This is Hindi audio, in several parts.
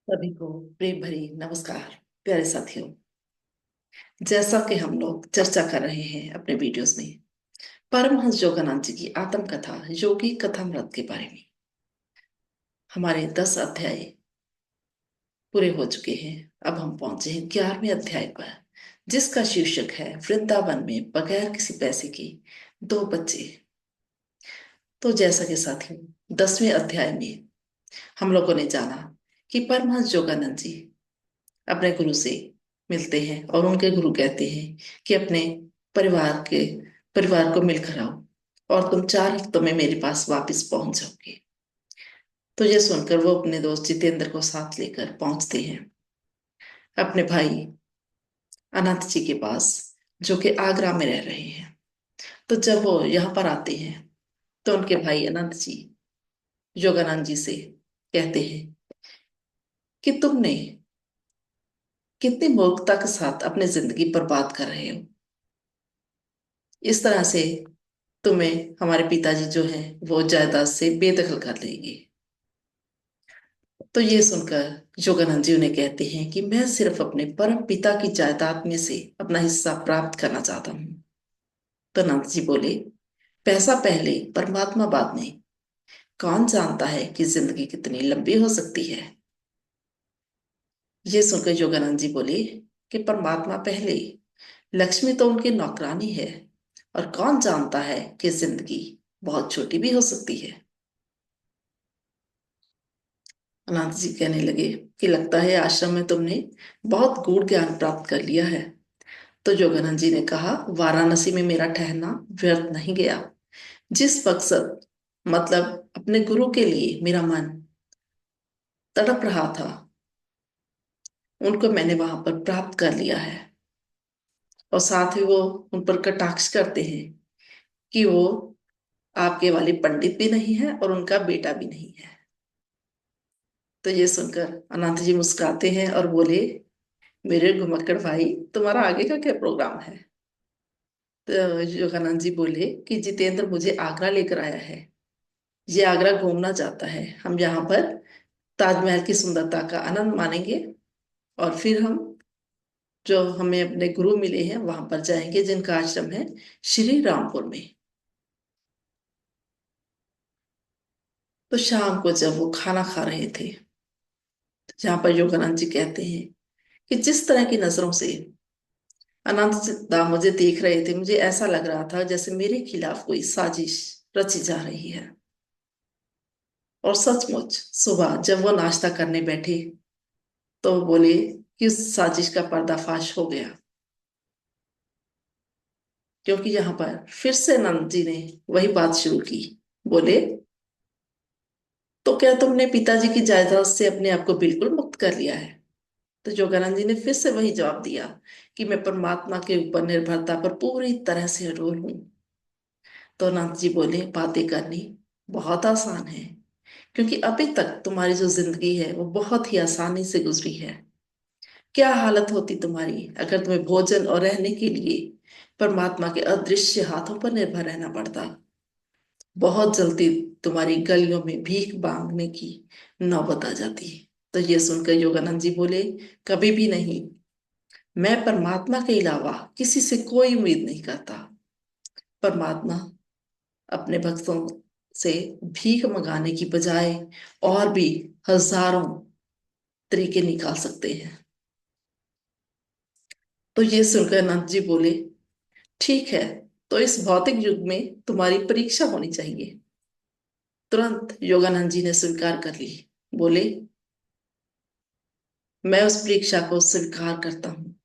सभी को प्रेम भरी नमस्कार। प्यारे साथियों, जैसा कि हम लोग चर्चा कर रहे हैं अपने वीडियोस में परमहंस योगानंद जी की आत्मकथा योगी कथामृत के बारे में। हमारे 10 अध्याय पूरे हो चुके हैं। अब हम पहुंचे हैं 11वें अध्याय पर, जिसका शीर्षक है वृंदावन में बगैर किसी पैसे के 2 बच्चे। तो जैसा कि साथियों, 10वें अध्याय में हम लोगों ने जाना कि परमहंस योगानंद जी अपने गुरु से मिलते हैं और उनके गुरु कहते हैं कि अपने परिवार के परिवार को मिलकर आओ और तुम 4 हफ्तों में मेरे पास वापस पहुंच जाओगे। तो ये सुनकर वो अपने दोस्त जितेंद्र को साथ लेकर पहुंचते हैं अपने भाई अनंत जी के पास, जो कि आगरा में रह रहे हैं। तो जब वो यहाँ पर आते हैं तो उनके भाई अनंत जी योगानंद जी से कहते हैं कि तुमने कितनी मूर्खता के साथ अपनी जिंदगी बर्बाद कर रहे हो। इस तरह से तुम्हें हमारे पिताजी जो हैं वो जायदाद से बेदखल कर लेंगे। तो ये सुनकर योगानंद जी उन्हें कहते हैं कि मैं सिर्फ अपने परम पिता की जायदाद में से अपना हिस्सा प्राप्त करना चाहता हूँ। तो अनंत जी बोले, पैसा पहले परमात्मा बाद में। कौन जानता है कि जिंदगी कितनी लंबी हो सकती है। ये सुनकर योगानंद जी बोले कि परमात्मा पहले, लक्ष्मी तो उनकी नौकरानी है, और कौन जानता है कि जिंदगी बहुत छोटी भी हो सकती है। अनंत जी कहने लगे कि लगता है आश्रम में तुमने बहुत गूढ़ ज्ञान प्राप्त कर लिया है। तो योगानंद जी ने कहा, वाराणसी में मेरा ठहरना व्यर्थ नहीं गया। जिस मकसद मतलब अपने गुरु के लिए मेरा मन तड़प रहा था, उनको मैंने वहां पर प्राप्त कर लिया है। और साथ ही वो उन पर कटाक्ष करते हैं कि वो आपके वाले पंडित भी नहीं है और उनका बेटा भी नहीं है। तो ये सुनकर अनंत जी मुस्कुराते हैं और बोले, मेरे घुमक्कड़ भाई, तुम्हारा आगे का क्या प्रोग्राम है। तो योगानंद जी बोले कि जितेंद्र मुझे आगरा लेकर आया है। ये आगरा घूमना चाहता है। हम यहाँ पर ताजमहल की सुंदरता का आनंद मानेंगे और फिर हम जो हमें अपने गुरु मिले हैं वहां पर जाएंगे, जिनका आश्रम है श्री रामपुर में। तो शाम को जब वो खाना खा रहे थे, जहाँ पर योगानंद जी कहते हैं कि जिस तरह की नजरों से अनंत दा मुझे देख रहे थे, मुझे ऐसा लग रहा था जैसे मेरे खिलाफ कोई साजिश रची जा रही है। और सचमुच सुबह जब वो नाश्ता करने बैठे तो वो बोले कि उस साजिश का पर्दाफाश हो गया, क्योंकि यहाँ पर फिर से नंद जी ने वही बात शुरू की। बोले, तो क्या तुमने पिताजी की जायदाद से अपने आप को बिल्कुल मुक्त कर लिया है। तो योगानंद जी ने फिर से वही जवाब दिया कि मैं परमात्मा के ऊपर निर्भरता पर पूरी तरह से अड़ोल हूँ। तो अनंत जी बोले, बातें करनी बहुत आसान है, क्योंकि अभी तक तुम्हारी जो जिंदगी है वो बहुत ही आसानी से गुजरी है। क्या हालत होती तुम्हारी अगर तुम्हें भोजन और रहने के लिए परमात्मा के अदृश्य हाथों पर निर्भर रहना पड़ता। बहुत जल्दी तुम्हारी गलियों में भीख मांगने की नौबत आ जाती। तो ये सुनकर योगानंद जी बोले, कभी भी नहीं। मैं परमात्मा के अलावा किसी से कोई उम्मीद नहीं करता। परमात्मा अपने भक्तों से भीख मंगाने की बजाय और भी हजारों तरीके निकाल सकते हैं। तो ये सुनकर अनंत जी बोले, ठीक है, तो इस भौतिक युग में तुम्हारी परीक्षा होनी चाहिए। तुरंत योगानंद जी ने स्वीकार कर ली। बोले, मैं उस परीक्षा को स्वीकार करता हूँ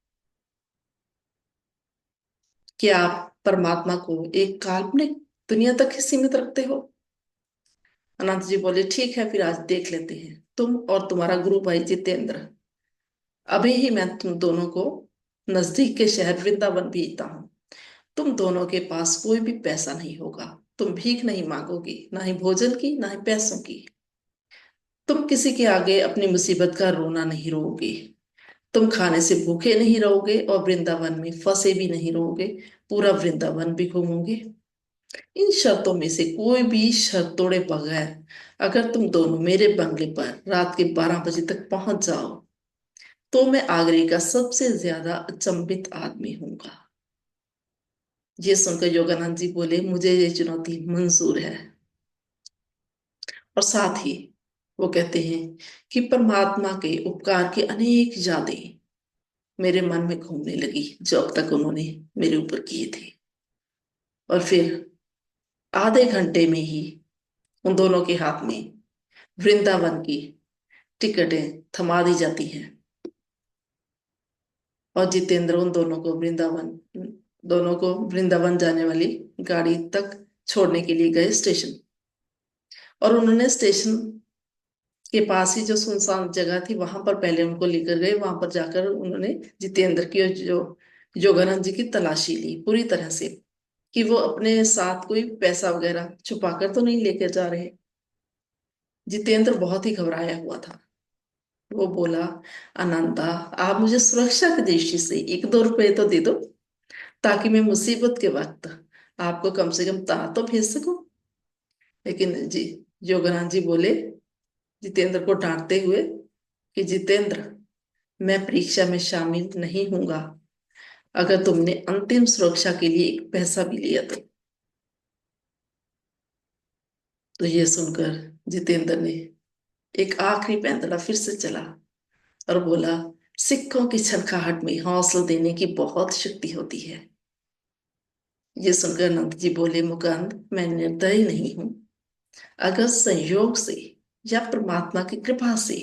कि आप परमात्मा को एक काल्पनिक दुनिया तक ही सीमित रखते हो। अनंत जी बोले, ठीक है, फिर आज देख लेते हैं। तुम और तुम्हारा गुरु भाई जितेंद्र, अभी ही मैं तुम दोनों को नजदीक के शहर वृंदावन भेजता हूँ। तुम दोनों के पास कोई भी पैसा नहीं होगा। तुम भीख नहीं मांगोगी, ना ही भोजन की, ना ही पैसों की। तुम किसी के आगे अपनी मुसीबत का रोना नहीं रोओगे। तुम खाने से भूखे नहीं रहोगे और वृंदावन में फंसे भी नहीं रहोगे। पूरा वृंदावन भी घूमोगे। इन शर्तों में से कोई भी शर्त तोड़े बगैर अगर तुम दोनों मेरे बंगले पर रात के 12 बजे तक पहुंच जाओ तो मैं आगरे का सबसे ज्यादा अचंभित आदमी हूंगा। ये सुनकर योगानंद जी बोले, मुझे ये चुनौती मंजूर है। और साथ ही वो कहते हैं कि परमात्मा के उपकार की अनेक यादें मेरे मन में घूमने लगी जो अब तक उन्होंने मेरे ऊपर किए थे। और फिर आधे घंटे में ही उन दोनों के हाथ में वृंदावन की टिकटें थमा दी जाती हैं। और जितेंद्र उन दोनों को वृंदावन जाने वाली गाड़ी तक छोड़ने के लिए गए स्टेशन। और उन्होंने स्टेशन के पास ही जो सुनसान जगह थी वहां पर पहले उनको लेकर गए। वहां पर जाकर उन्होंने जितेंद्र की और जो योगानंद जी की तलाशी ली पूरी तरह से, कि वो अपने साथ कोई पैसा वगैरह छुपा कर तो नहीं लेकर जा रहे। जितेंद्र बहुत ही घबराया हुआ था। वो बोला, अनंता, आप मुझे सुरक्षा की दृष्टि से 1-2 रुपए तो दे दो, ताकि मैं मुसीबत के वक्त आपको कम से कम तार तो भेज सकूं। लेकिन जी योगानंद जी बोले जितेंद्र को डांटते हुए कि जितेंद्र, मैं परीक्षा में शामिल नहीं हूंगा अगर तुमने अंतिम सुरक्षा के लिए एक पैसा भी लिया तो ये सुनकर जितेंद्र ने एक आखिरी पैंतरा फिर से चला और बोला, सिक्कों की छनकाहट में हौसला देने की बहुत शक्ति होती है। ये सुनकर नंद जी बोले, मुकुंद, मैं निर्दयी नहीं हूं। अगर संयोग से या परमात्मा की कृपा से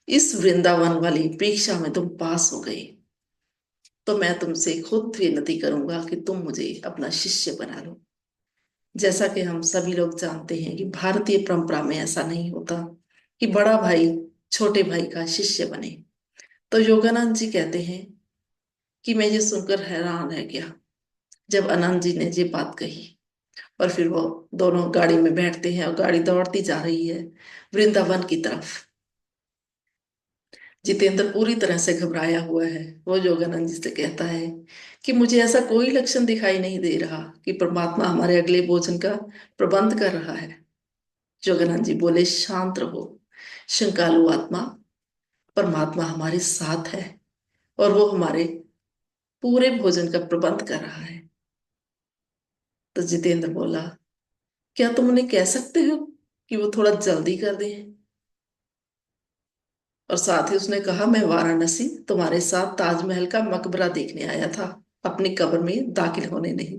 इस वृंदावन वाली परीक्षा में तुम पास हो गए तो मैं तुमसे खुद विनती करूंगा कि तुम मुझे अपना शिष्य बना लो। जैसा कि हम सभी लोग जानते हैं कि भारतीय परंपरा में ऐसा नहीं होता कि बड़ा भाई छोटे भाई का शिष्य बने। तो योगानंद जी कहते हैं कि मैं ये सुनकर हैरान रह गया जब आनंद जी ने ये बात कही। और फिर वो दोनों गाड़ी में बैठते हैं और गाड़ी दौड़ती जा रही है वृंदावन की तरफ। जितेंद्र पूरी तरह से घबराया हुआ है। वो योगानंद जी से कहता है कि मुझे ऐसा कोई लक्षण दिखाई नहीं दे रहा कि परमात्मा हमारे अगले भोजन का प्रबंध कर रहा है। योगानंद जी बोले, शांत रहो शंकालु आत्मा, परमात्मा हमारे साथ है और वो हमारे पूरे भोजन का प्रबंध कर रहा है। तो जितेंद्र बोला, क्या तुम उन्हें कह सकते हो कि वो थोड़ा जल्दी कर दें। और साथ ही उसने कहा, मैं वाराणसी तुम्हारे साथ ताजमहल का मकबरा देखने आया था, अपनी कब्र में दाखिल होने नहीं।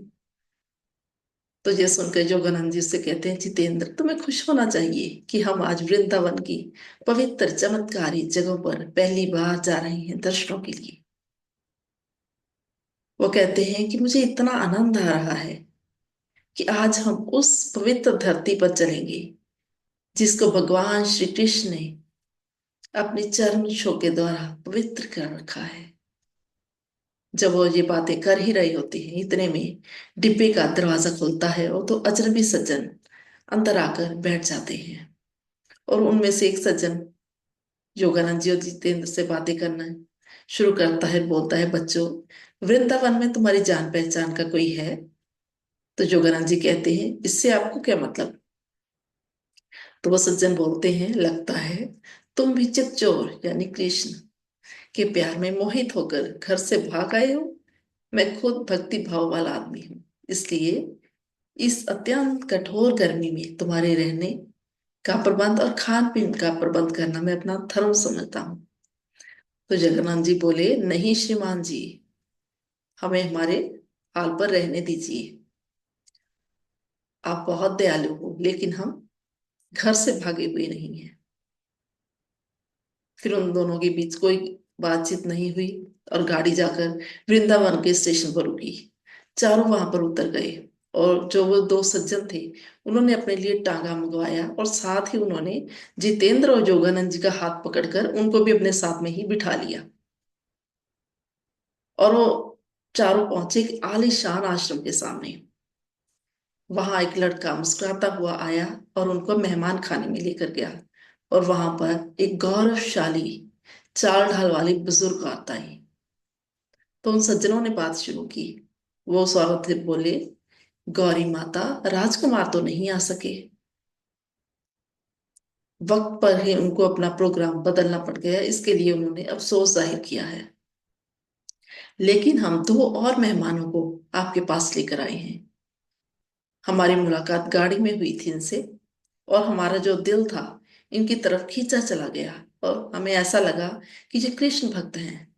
तो ये सुनकर योगानंद जी उससे कहते हैं, जितेंद्र, तुम्हें खुश होना चाहिए कि हम आज वृंदावन की पवित्र चमत्कारी जगहों पर पहली बार जा रहे हैं दर्शनों के लिए। वो कहते हैं कि मुझे इतना आनंद आ रहा है कि आज हम उस पवित्र धरती पर चलेंगे जिसको भगवान श्री कृष्ण ने अपने चरण छोह के द्वारा पवित्र कर रखा है। जब वो ये बातें कर ही रही होती हैं इतने में डिब्बे का दरवाजा खुलता है और तो अजनबी सज्जन अंदर आकर बैठ जाते हैं। और उनमें से एक सज्जन योगानंद जी और जितेंद्र से बातें करना शुरू करता है। बोलता है, बच्चों, वृंदावन में तुम्हारी जान पहचान का कोई है। तो योगानंद जी कहते हैं, इससे आपको क्या मतलब। तो वो सज्जन बोलते हैं, लगता है तुम भी चितचोर यानी कृष्ण के प्यार में मोहित होकर घर से भाग आए हो। मैं खुद भक्ति भाव वाला आदमी हूं, इसलिए इस अत्यंत कठोर गर्मी में तुम्हारे रहने का प्रबंध और खान पीन का प्रबंध करना मैं अपना धर्म समझता हूँ। तो जगन्नाथ जी बोले, नहीं श्रीमान जी, हमें हमारे हाल पर रहने दीजिए। आप बहुत दयालु हो, लेकिन हम घर से भागे हुए नहीं हैं। फिर उन दोनों के बीच कोई बातचीत नहीं हुई और गाड़ी जाकर वृंदावन के स्टेशन पर रुकी। चारों वहां पर उतर गए और जो वो दो सज्जन थे उन्होंने अपने लिए टांगा मंगवाया और साथ ही उन्होंने जितेंद्र और योगानंद जी का हाथ पकड़कर उनको भी अपने साथ में ही बिठा लिया। और वो चारों पहुंचे एक आलीशान आश्रम के सामने। वहां एक लड़का मुस्कुराता हुआ आया और उनको मेहमान खाने में लेकर गया। और वहां पर एक गौरवशाली चाल ढाल वाली बुजुर्ग औरत आई। तो उन सज्जनों ने बात शुरू की। वो उस औरत से बोले, गौरी माता, राजकुमार तो नहीं आ सके। वक्त पर ही उनको अपना प्रोग्राम बदलना पड़ गया, इसके लिए उन्होंने अफसोस जाहिर किया है। लेकिन हम दो और मेहमानों को आपके पास लेकर आए हैं। हमारी मुलाकात गाड़ी में हुई थी इनसे, और हमारा जो दिल था इनकी तरफ खींचा चला गया, और हमें ऐसा लगा कि ये कृष्ण भक्त हैं।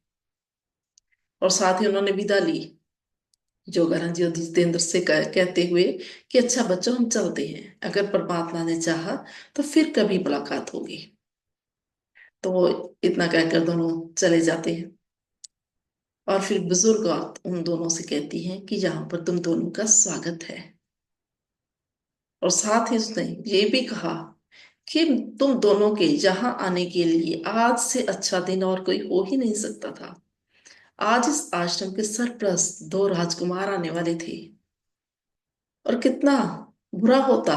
और साथ ही उन्होंने विदा ली, जोगानंद जी और जितेंद्र से कहते हुए कि अच्छा बच्चों, हम चलते हैं, अगर परमात्मा ने चाहा तो फिर कभी मुलाकात होगी। तो वो इतना कहकर दोनों चले जाते हैं। और फिर बुजुर्ग औरत उन दोनों से कहती हैं कि यहाँ पर तुम दोनों का स्वागत है। और साथ ही उसने ये भी कहा कि तुम दोनों के यहाँ आने के लिए आज से अच्छा दिन और कोई हो ही नहीं सकता था। आज इस आश्रम के सरप्रस्त दो राजकुमार आने वाले थे, और कितना बुरा होता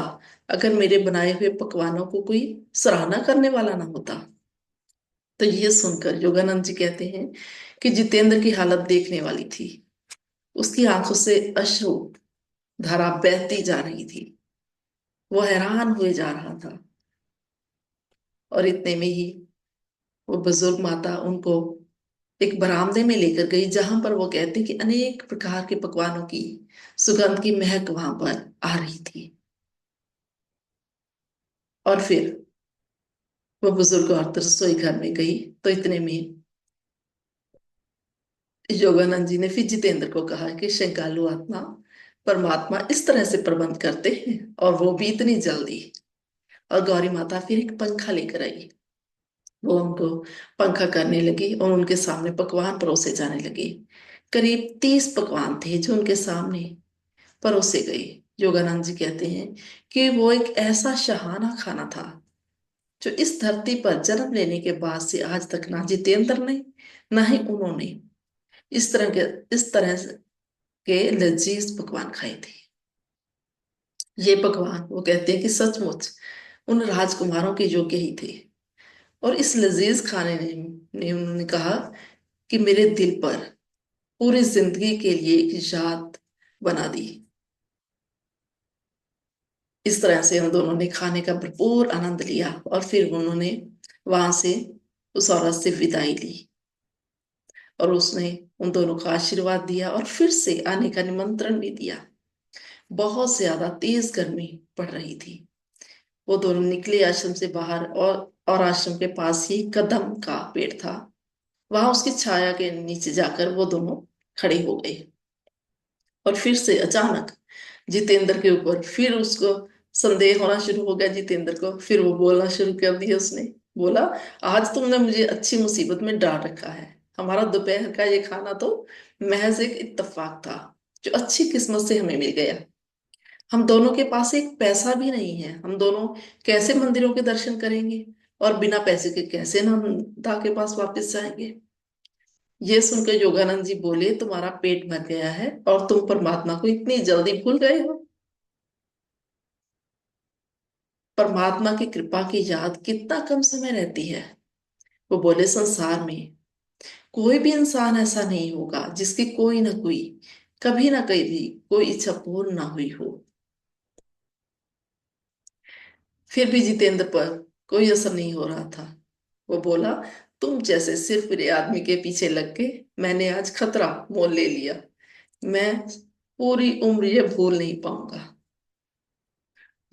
अगर मेरे बनाए हुए पकवानों को कोई सराहना करने वाला ना होता। तो ये सुनकर योगानंद जी कहते हैं कि जितेंद्र की हालत देखने वाली थी। उसकी आंखों से अश्रु धारा बहती जा रही थी। वो हैरान हुए जा रहा था। और इतने में ही वो बुजुर्ग माता उनको एक बरामदे में लेकर गई, जहां पर वो कहते कि अनेक प्रकार के पकवानों की सुगंध की महक वहां पर आ रही थी। और फिर वो बुजुर्ग औरत रसोई घर में गई, तो इतने में योगानंद जी ने फिर जितेंद्र को कहा कि शंकालु आत्मा, परमात्मा इस तरह से प्रबंध करते हैं, और वो भी इतनी जल्दी। और गौरी माता फिर एक पंखा लेकर आई। वो उनको पंखा करने लगी और उनके सामने पकवान परोसे जाने लगे। करीब 30 पकवान थे जो उनके सामने परोसे गए। योगानंद जी कहते हैं कि वो एक ऐसा शहाना खाना था जो इस धरती पर जन्म लेने के बाद से आज तक ना जितेंद्र ने, ना ही उन्होंने इस तरह के लजीज पकवान खाए थे। ये पकवान वो कहते हैं कि सचमुच उन राजकुमारों के योग्य ही थे। और इस लजीज खाने ने उन्होंने कहा कि मेरे दिल पर पूरी जिंदगी के लिए एक याद बना दी। इस तरह से उन दोनों ने खाने का भरपूर आनंद लिया, और फिर उन्होंने वहां से उस औरत से विदाई ली, और उसने उन दोनों को आशीर्वाद दिया और फिर से आने का निमंत्रण भी दिया। बहुत ज्यादा तेज गर्मी पड़ रही थी। वो दोनों निकले आश्रम से बाहर, और आश्रम के पास ही कदम का पेड़ था। वहां उसकी छाया के नीचे जाकर वो दोनों खड़े हो गए। और फिर से अचानक जितेंद्र के ऊपर फिर उसको संदेह होना शुरू हो गया। जितेंद्र को फिर वो बोलना शुरू कर दिया। उसने बोला, आज तुमने मुझे अच्छी मुसीबत में डाल रखा है। हमारा दोपहर का ये खाना तो महज एक इत्तेफाक था जो अच्छी किस्मत से हमें मिल गया। हम दोनों के पास एक पैसा भी नहीं है। हम दोनों कैसे मंदिरों के दर्शन करेंगे, और बिना पैसे के कैसे नंदा के पास वापस जाएंगे। ये सुनकर योगानंद जी बोले, तुम्हारा पेट भर गया है और तुम परमात्मा को इतनी जल्दी भूल गए हो। परमात्मा की कृपा की याद कितना कम समय रहती है। वो बोले, संसार में कोई भी इंसान ऐसा नहीं होगा जिसकी कोई ना कोई, कभी ना कभी कोई इच्छा पूर्ण ना हुई हो। फिर भी जितेंद्र पर कोई असर नहीं हो रहा था। वो बोला, तुम जैसे सिर्फ मेरे आदमी के पीछे लग के मैंने आज खतरा मोल ले लिया। मैं पूरी उम्र ये भूल नहीं पाऊंगा।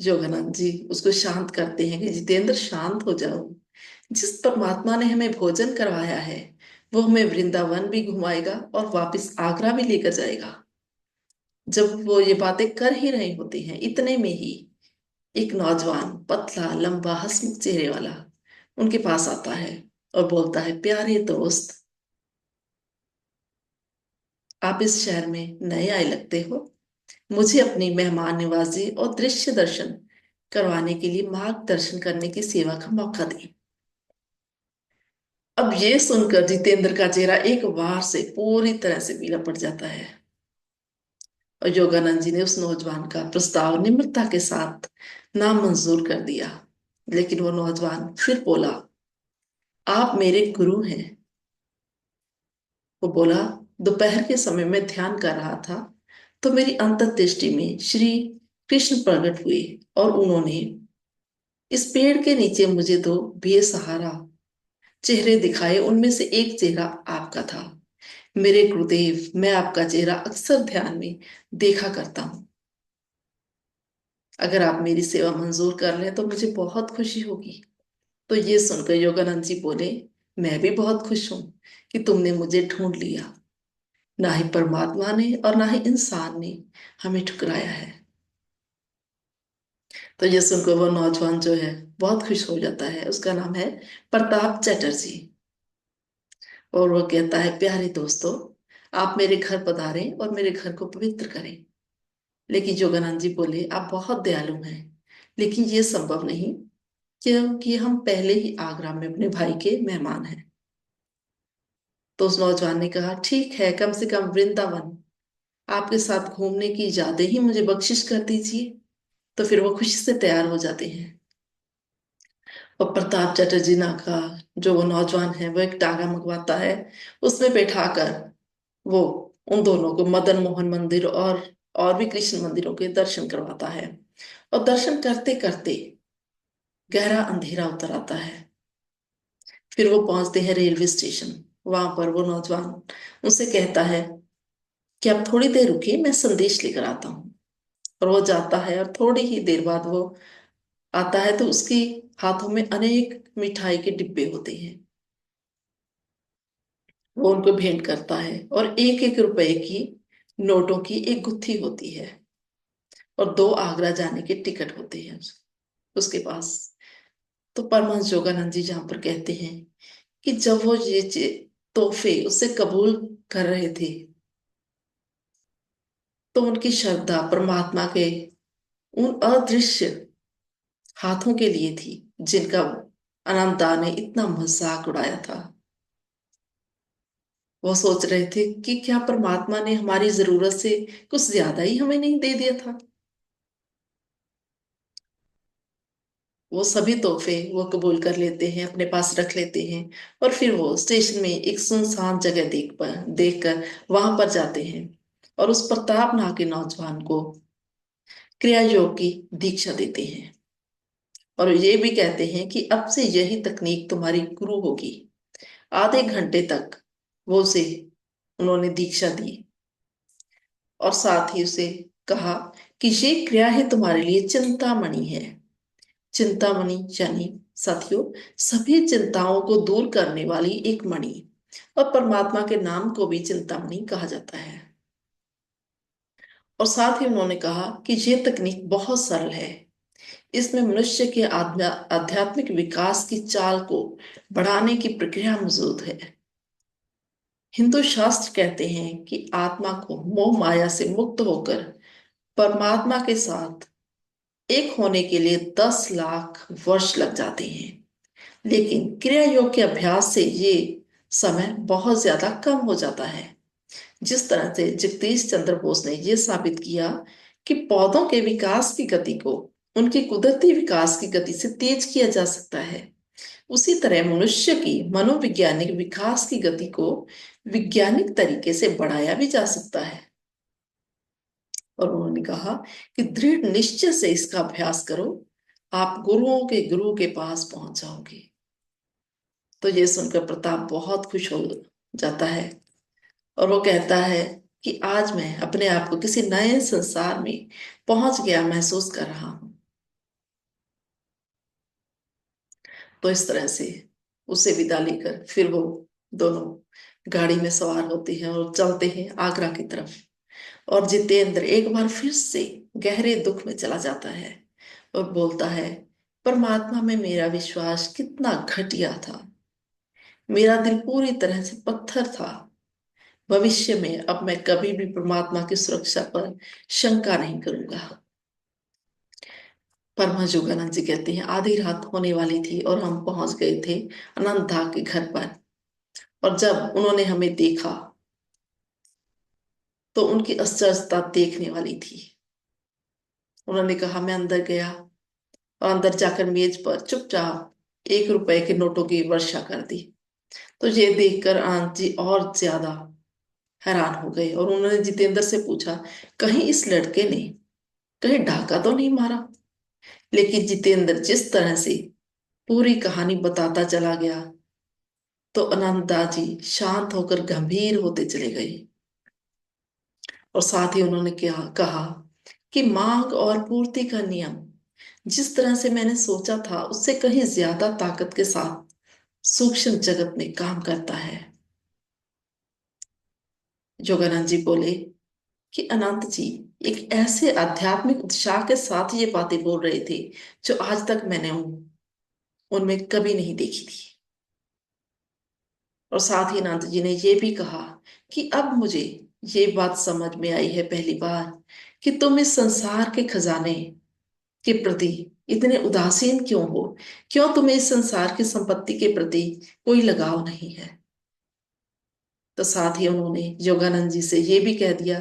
योगानंद जी उसको शांत करते हैं कि जितेंद्र, शांत हो जाओ। जिस परमात्मा ने हमें भोजन करवाया है, वो हमें वृंदावन भी घुमाएगा और वापस आगरा भी लेकर जाएगा। जब वो ये बातें कर ही रहे होते हैं, इतने में ही एक नौजवान पतला लंबा हंसमुख चेहरे वाला उनके पास आता है और बोलता है, प्यारे दोस्त, आप इस शहर में नए आए लगते हो। मुझे अपनी मेहमान नवाजी और दृश्य दर्शन करवाने के लिए मार्गदर्शन करने की सेवा का मौका दें। अब ये सुनकर जितेंद्र का चेहरा एक बार से पूरी तरह से पीला पड़ जाता है। और योगानंद जी ने उस नौजवान का प्रस्ताव निम्रता के साथ नामंजूर कर दिया। लेकिन वो नौजवान फिर बोला, आप मेरे गुरु हैं। वो बोला, दोपहर के समय में ध्यान कर रहा था तो मेरी अंतर्दृष्टि में श्री कृष्ण प्रकट हुए, और उन्होंने इस पेड़ के नीचे मुझे दो बेसहारा चेहरे दिखाए, उनमें से एक चेहरा आपका था। मेरे गुरुदेव, मैं आपका चेहरा अक्सर ध्यान में देखा करता हूँ। अगर आप मेरी सेवा मंजूर कर लें तो मुझे बहुत खुशी होगी। तो ये सुनकर योगानंद जी बोले, मैं भी बहुत खुश हूं कि तुमने मुझे ढूंढ लिया। ना ही परमात्मा ने और ना ही इंसान ने हमें ठुकराया है। तो ये सुनकर वो नौजवान जो है बहुत खुश हो जाता है। उसका नाम है प्रताप चटर्जी। और वो कहता है, प्यारे दोस्तों, आप मेरे घर पधारें और मेरे घर को पवित्र करें। लेकिन योगानंद जी बोले, आप बहुत दयालु हैं, लेकिन ये संभव नहीं, क्योंकि हम पहले ही आगरा में अपने भाई के मेहमान हैं। तो उस नौजवान ने कहा, ठीक है, कम से कम वृंदावन आपके साथ घूमने की इजाजत ही मुझे बख्शिश कर दीजिए। तो फिर वो खुशी से तैयार हो जाते हैं। और प्रताप चटर्जी ना का जो वो नौजवान है, वो एक टागा मंगवाता है। उसमें बैठाकर वो उन दोनों को मदन मोहन मंदिर और भी कृष्ण मंदिरों के दर्शन करवाता है। और दर्शन करते करते गहरा अंधेरा उतर आता है। फिर वो पहुंचते हैं रेलवे स्टेशन। वहां पर वो नौजवान उनसे कहता है कि आप थोड़ी देर रुकिए, मैं संदेश लेकर आता हूँ। और वो जाता है और थोड़ी ही देर बाद वो आता है तो उसकी हाथों में अनेक मिठाई के डिब्बे होते हैं। वो उनको भेंट करता है और एक एक रुपए की नोटों की एक गुत्थी होती है। और दो आगरा जाने के टिकट होते हैं उसके पास। तो परमहंस योगानंद जी जहां पर कहते हैं कि जब वो ये तोहफे उससे कबूल कर रहे थे, तो उनकी श्रद्धा परमात्मा के उन अदृश्य हाथों के लिए थी, जिनका अनंता ने इतना मजाक उड़ाया था। वो सोच रहे थे कि क्या परमात्मा ने हमारी जरूरत से कुछ ज्यादा ही हमें नहीं दे दिया था। वो सभी तोहफे वो कबूल कर लेते हैं, अपने पास रख लेते हैं। और फिर वो स्टेशन में एक सुनसान जगह देख कर वहां पर जाते हैं और उस प्रताप नाम के नौजवान को क्रिया योग की दीक्षा देते हैं। और ये भी कहते हैं कि अब से यही तकनीक तुम्हारी गुरु होगी। आधे घंटे तक वो उसे उन्होंने दीक्षा दी और साथ ही उसे कहा कि ये क्रिया ही तुम्हारे लिए चिंतामणि है। चिंतामणि यानी साथियों, सभी चिंताओं को दूर करने वाली एक मणि। और परमात्मा के नाम को भी चिंतामणि कहा जाता है। और साथ ही उन्होंने कहा कि ये तकनीक बहुत सरल है। इसमें मनुष्य के आध्यात्मिक विकास की चाल को बढ़ाने की प्रक्रिया मौजूद है। हिंदू शास्त्र कहते हैं कि आत्मा को मोह माया से मुक्त होकर परमात्मा के साथ एक होने के लिए 10 लाख वर्ष लग जाते हैं। लेकिन क्रिया योग के अभ्यास से ये समय बहुत ज्यादा कम हो जाता है। जिस तरह से जगदीश चंद्र बोस ने यह साबित किया कि पौधों के विकास की गति को उनकी कुदरती विकास की गति से तेज किया जा सकता है, उसी तरह मनुष्य की मनोवैज्ञानिक विकास की गति को वैज्ञानिक तरीके से बढ़ाया भी जा सकता है। और उन्होंने कहा कि दृढ़ निश्चय से इसका अभ्यास करो, आप गुरुओं के गुरु के पास पहुंच जाओगे। तो ये सुनकर प्रताप बहुत खुश हो जाता है और वो कहता है कि आज मैं अपने आप को किसी नए संसार में पहुंच गया महसूस कर रहा हूं। तो इस तरह से उसे विदा लेकर फिर वो दोनों गाड़ी में सवार होते हैं और चलते हैं आगरा की तरफ। और जितेंद्र एक बार फिर से गहरे दुख में चला जाता है और बोलता है, परमात्मा में मेरा विश्वास कितना घटिया था। मेरा दिल पूरी तरह से पत्थर था। भविष्य में अब मैं कभी भी परमात्मा की सुरक्षा पर शंका नहीं करूंगा। परमहंस योगानंद जी कहते हैं, आधी रात होने वाली थी और हम पहुंच गए थे अनंता के घर पर। और जब उन्होंने हमें देखा तो उनकी आश्चर्यता देखने वाली थी। उन्होंने कहा, मैं अंदर गया और अंदर जाकर मेज पर चुपचाप 1 रुपए के नोटों की वर्षा कर दी। तो ये देखकर आनंद जी और ज्यादा हैरान हो गए और उन्होंने जितेंद्र से पूछा, कहीं इस लड़के ने कहीं डाका तो नहीं मारा? लेकिन जितेंद्र जिस तरह से पूरी कहानी बताता चला गया तो अनंतदास जी शांत होकर गंभीर होते चले गए। और साथ ही उन्होंने क्या कहा कि मांग और पूर्ति का नियम जिस तरह से मैंने सोचा था उससे कहीं ज्यादा ताकत के साथ सूक्ष्म जगत में काम करता है। योगानंद जी बोले कि अनंत जी एक ऐसे आध्यात्मिक उत्साह के साथ ये बातें बोल रहे थे जो आज तक मैंने उनमें कभी नहीं देखी थी। और साथ ही अनंत जी ने ये भी कहा कि अब मुझे ये बात समझ में आई है पहली बार कि तुम इस संसार के खजाने के प्रति इतने उदासीन क्यों हो। क्यों तुम्हें इस संसार की संपत्ति के प्रति कोई लगाव नहीं है। तो साथ ही उन्होंने योगानंद जी से ये भी कह दिया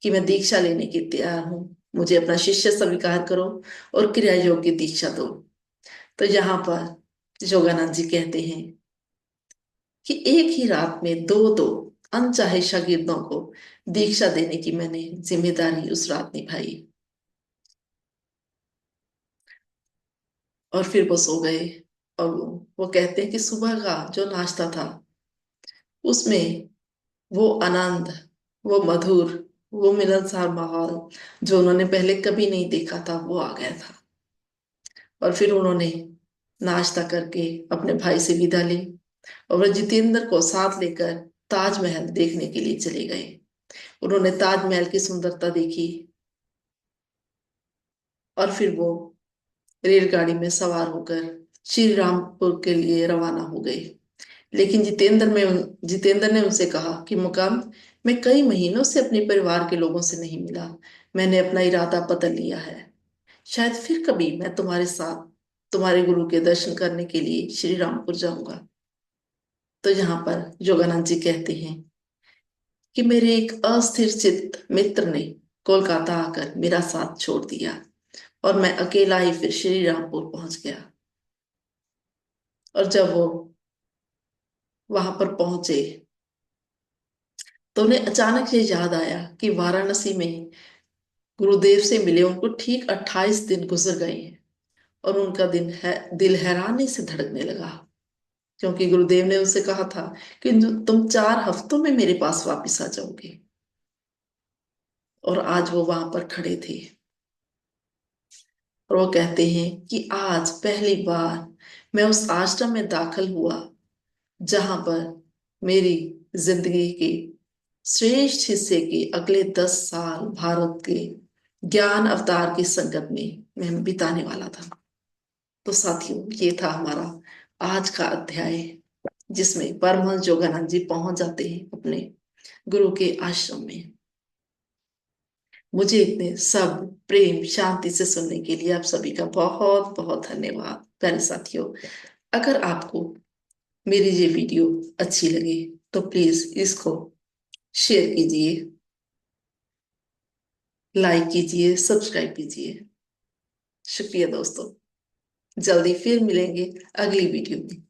कि मैं दीक्षा लेने के तैयार हूं, मुझे अपना शिष्य स्वीकार करो और क्रिया योग की दीक्षा दो। तो यहाँ पर योगानंद जी कहते हैं कि एक ही रात में दो दो अनचाहे शागिर्दों को दीक्षा देने की मैंने जिम्मेदारी उस रात निभाई। और फिर वो सो गए। और वो कहते हैं कि सुबह का जो नाश्ता था उसमें वो आनंद, वो मधुर, वो मिलनसार माहौल जो उन्होंने पहले कभी नहीं देखा था वो आ गया था। और फिर उन्होंने नाश्ता करके अपने भाई से विदा ली और वह जितेंद्र को साथ लेकर ताजमहल देखने के लिए चले गए। उन्होंने ताजमहल की सुंदरता देखी और फिर वो रेलगाड़ी में सवार होकर श्री रामपुर के लिए रवाना हो गए। लेकिन जितेंद्र ने उनसे कहा कि मुकाम, मैं कई महीनों से अपने परिवार के लोगों से नहीं मिला। मैंने अपना इरादा बदल लिया है। शायद फिर कभी मैं तुम्हारे साथ तुम्हारे गुरु के दर्शन करने के लिए श्री रामपुर जाऊंगा। तो यहाँ पर योगानंद जी कहते हैं कि मेरे एक अस्थिर चित्त मित्र ने कोलकाता आकर मेरा साथ छोड़ दिया और मैं अकेला ही फिर श्री रामपुर पहुंच गया। और जब वो वहां पर पहुंचे तो उन्हें अचानक ये याद आया कि वाराणसी में गुरुदेव से मिले उनको ठीक 28 दिन गुजर गए हैं। और उनका दिल हैरानी से धड़कने लगा क्योंकि गुरुदेव ने उनसे कहा था कि तुम 4 हफ्तों में मेरे पास वापस आ जाओगे। और आज वो वहां पर खड़े थे और वो कहते हैं कि आज पहली बार मैं उस आश्रम में दाखिल हुआ जहां पर मेरी जिंदगी के श्रेष्ठ हिस्से के अगले 10 साल भारत के ज्ञान अवतार की संगत में मैं बिताने वाला था। तो साथियों ये था हमारा आज का अध्याय जिसमें परमहंस योगानंद जी पहुंच जाते हैं अपने गुरु के आश्रम में। मुझे इतने सब प्रेम शांति से सुनने के लिए आप सभी का बहुत बहुत धन्यवाद। प्यारे साथियों, अगर आपको मेरी ये वीडियो अच्छी लगे तो प्लीज इसको शेयर कीजिए, लाइक कीजिए, सब्सक्राइब कीजिए। शुक्रिया दोस्तों। जल्दी फिर मिलेंगे अगली वीडियो में।